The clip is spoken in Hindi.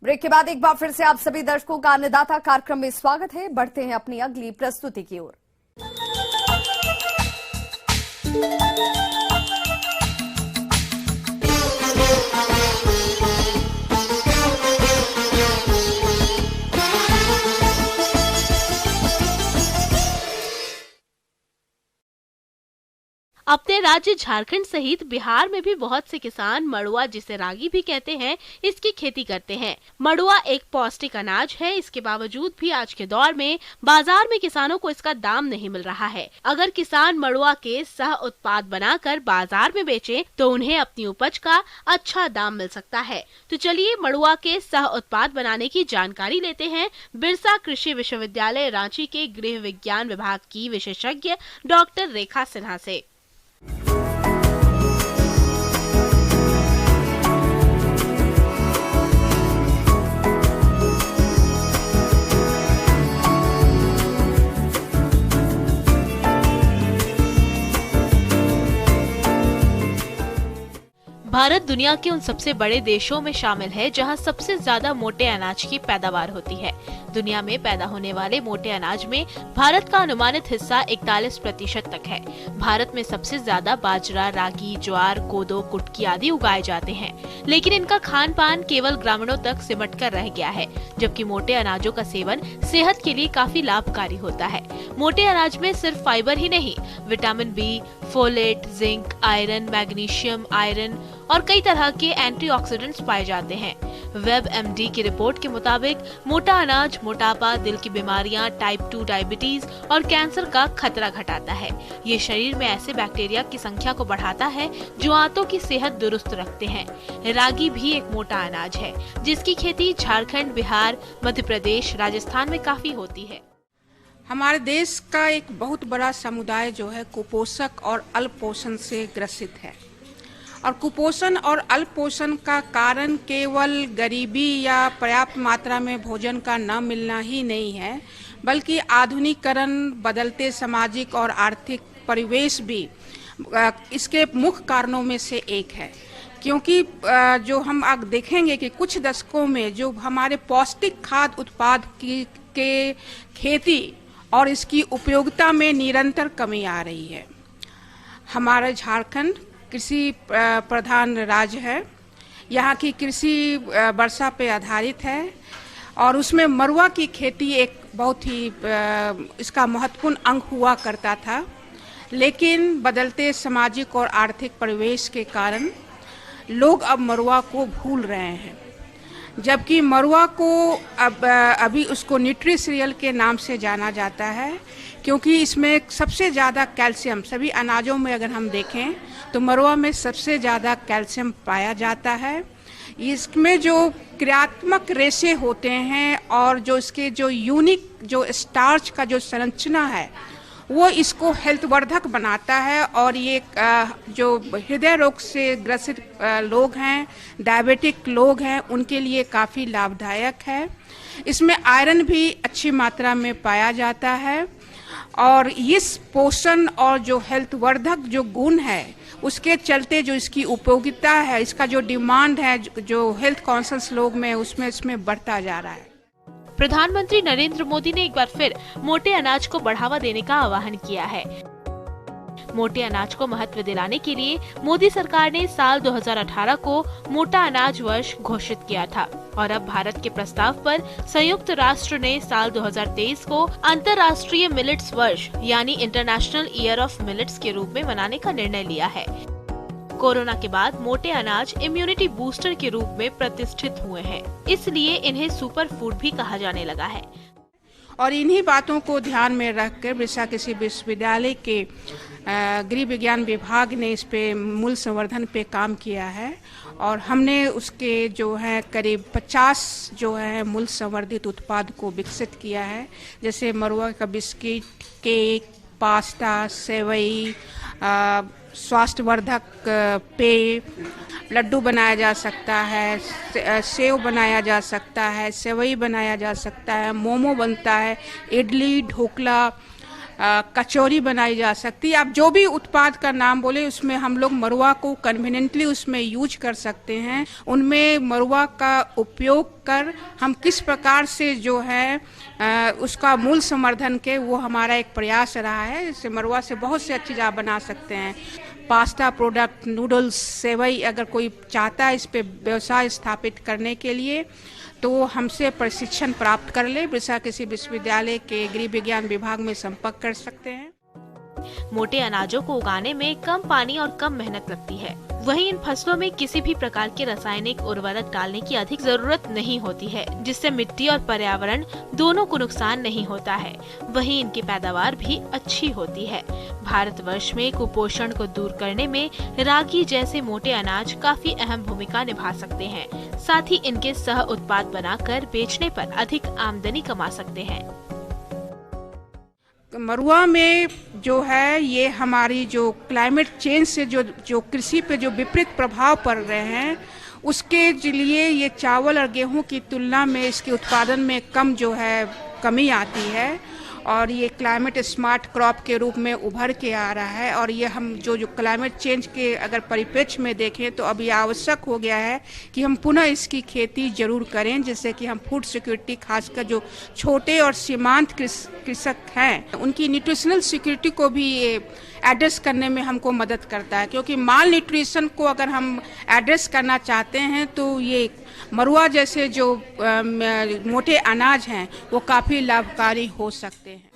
ब्रेक के बाद एक बार फिर से आप सभी दर्शकों का अन्नदाता कार्यक्रम में स्वागत है। बढ़ते हैं अपनी अगली प्रस्तुति की ओर। अपने राज्य झारखंड सहित बिहार में भी बहुत से किसान मड़ुआ, जिसे रागी भी कहते हैं, इसकी खेती करते हैं। मड़ुआ एक पौष्टिक अनाज है। इसके बावजूद भी आज के दौर में बाजार में किसानों को इसका दाम नहीं मिल रहा है। अगर किसान मड़ुआ के सह उत्पाद बनाकर बाजार में बेचें, तो उन्हें अपनी उपज का अच्छा दाम मिल सकता है। तो चलिए मड़ुआ के सह उत्पाद बनाने की जानकारी लेते हैं बिरसा कृषि विश्वविद्यालय रांची के गृह विज्ञान विभाग की विशेषज्ञ डॉक्टर रेखा सिन्हा से। भारत दुनिया के उन सबसे बड़े देशों में शामिल है जहां सबसे ज्यादा मोटे अनाज की पैदावार होती है। दुनिया में पैदा होने वाले मोटे अनाज में भारत का अनुमानित हिस्सा 41% तक है। भारत में सबसे ज्यादा बाजरा, रागी, ज्वार, कोदो, कुटकी आदि उगाए जाते हैं, लेकिन इनका खान पान केवल ग्रामीणों तक सिमट कर रह गया है, जबकि मोटे अनाजों का सेवन सेहत के लिए काफी लाभकारी होता है। मोटे अनाज में सिर्फ फाइबर ही नहीं, vitamin B, folate, zinc, iron, magnesium, iron और कई तरह के एंटीऑक्सीडेंट्स पाए जाते हैं। WebMD की रिपोर्ट के मुताबिक मोटा अनाज मोटापा, दिल की बीमारियां, टाइप 2 डायबिटीज और कैंसर का खतरा घटाता है। ये शरीर में ऐसे बैक्टीरिया की संख्या को बढ़ाता है जो आंतों की सेहत दुरुस्त रखते हैं। रागी भी एक मोटा अनाज है, जिसकी खेती झारखंड, बिहार, मध्य प्रदेश, राजस्थान में काफी होती है। हमारे देश का एक बहुत बड़ा समुदाय जो है कुपोषक और अल्पपोषण से ग्रसित है, और कुपोषण और अल्पपोषण का कारण केवल गरीबी या पर्याप्त मात्रा में भोजन का न मिलना ही नहीं है, बल्कि आधुनिकीकरण, बदलते सामाजिक और आर्थिक परिवेश भी इसके मुख्य कारणों में से एक है। क्योंकि जो हम आगे देखेंगे कि कुछ दशकों में जो हमारे पौष्टिक खाद्य उत्पाद के खेती और इसकी उपयोगिता में निरंतर कमी आ रही है। हमारा झारखंड कृषि प्रधान राज्य है। यहाँ की कृषि वर्षा पे आधारित है और उसमें मड़ुआ की खेती एक बहुत ही इसका महत्वपूर्ण अंग हुआ करता था, लेकिन बदलते सामाजिक और आर्थिक परिवेश के कारण लोग अब मड़ुआ को भूल रहे हैं, जबकि मड़ुआ को अभी उसको न्यूट्री सीरियल के नाम से जाना जाता है, क्योंकि इसमें सबसे ज़्यादा कैल्शियम, सभी अनाजों में अगर हम देखें तो मड़ुआ में सबसे ज़्यादा कैल्शियम पाया जाता है। इसमें जो क्रियात्मक रेशे होते हैं और जो इसके जो यूनिक जो स्टार्च का जो संरचना है वो इसको हेल्थवर्धक बनाता है, और ये जो हृदय रोग से ग्रसित लोग हैं, डायबिटिक लोग हैं, उनके लिए काफ़ी लाभदायक है। इसमें आयरन भी अच्छी मात्रा में पाया जाता है, और इस पोषण और जो हेल्थवर्धक जो गुण है उसके चलते जो इसकी उपयोगिता है, इसका जो डिमांड है जो हेल्थ कॉन्शियस लोग में उसमें इसमें बढ़ता जा रहा है। प्रधानमंत्री नरेंद्र मोदी ने एक बार फिर मोटे अनाज को बढ़ावा देने का आह्वान किया है। मोटे अनाज को महत्व दिलाने के लिए मोदी सरकार ने साल 2018 को मोटा अनाज वर्ष घोषित किया था, और अब भारत के प्रस्ताव पर संयुक्त राष्ट्र ने साल 2023 को अंतर्राष्ट्रीय मिलेट्स वर्ष यानी इंटरनेशनल ईयर ऑफ मिलेट्स के रूप में मनाने का निर्णय लिया है। कोरोना के बाद मोटे अनाज इम्यूनिटी बूस्टर के रूप में प्रतिष्ठित हुए हैं, इसलिए इन्हें सुपर फूड भी कहा जाने लगा है। और इन्हीं बातों को ध्यान में रखकर बिरसा कृषि विश्वविद्यालय के गृह विज्ञान विभाग ने इस पे मूल्य संवर्धन पे काम किया है, और हमने उसके जो है करीब 50 जो है मूल्य संवर्धित उत्पाद को विकसित किया है, जैसे मड़ुआ का बिस्किट, केक, पास्ता, सेवई, स्वास्थ्यवर्धक पेय, लड्डू बनाया जा सकता है, सेव बनाया जा सकता है, सेवई बनाया जा सकता है, मोमो बनता है, इडली, ढोकला, कचौरी बनाई जा सकती है। आप जो भी उत्पाद का नाम बोले उसमें हम लोग मरुआ को कन्वीनियंटली उसमें यूज कर सकते हैं। उनमें मरुआ का उपयोग कर हम किस प्रकार से जो है उसका मूल संवर्धन के, वो हमारा एक प्रयास रहा है। इससे मरुआ से बहुत से अच्छी चीज़ आप बना सकते हैं। पास्ता प्रोडक्ट, नूडल्स, सेवई, अगर कोई चाहता है इस पे व्यवसाय स्थापित करने के लिए तो वो हमसे प्रशिक्षण प्राप्त कर ले। किसी विश्वविद्यालय के गृह विज्ञान विभाग में संपर्क कर सकते हैं। मोटे अनाजों को उगाने में कम पानी और कम मेहनत लगती है। वहीं इन फसलों में किसी भी प्रकार के रासायनिक उर्वरक डालने की अधिक जरूरत नहीं होती है, जिससे मिट्टी और पर्यावरण दोनों को नुकसान नहीं होता है। वहीं इनकी पैदावार भी अच्छी होती है। भारतवर्ष में कुपोषण को दूर करने में रागी जैसे मोटे अनाज काफी अहम भूमिका निभा सकते हैं। साथ ही इनके सह उत्पाद बनाकर बेचने पर अधिक आमदनी कमा सकते हैं। मरुआ में जो है ये हमारी जो क्लाइमेट चेंज से जो कृषि पे जो विपरीत प्रभाव पड़ रहे हैं उसके लिए ये चावल और गेहूं की तुलना में इसके उत्पादन में कम जो है कमी आती है और ये क्लाइमेट स्मार्ट क्रॉप के रूप में उभर के आ रहा है। और ये हम जो क्लाइमेट चेंज के अगर परिप्रेक्ष्य में देखें तो अभी आवश्यक हो गया है कि हम पुनः इसकी खेती जरूर करें, जिससे कि हम फूड सिक्योरिटी, खासकर जो छोटे और सीमांत कृषक हैं उनकी न्यूट्रिशनल सिक्योरिटी को भी ये एड्रेस करने में हमको मदद करता है। क्योंकि माल न्यूट्रिशन को अगर हम एड्रेस करना चाहते हैं तो ये मरुआ जैसे जो मोटे अनाज हैं वो काफ़ी लाभकारी हो सकते हैं।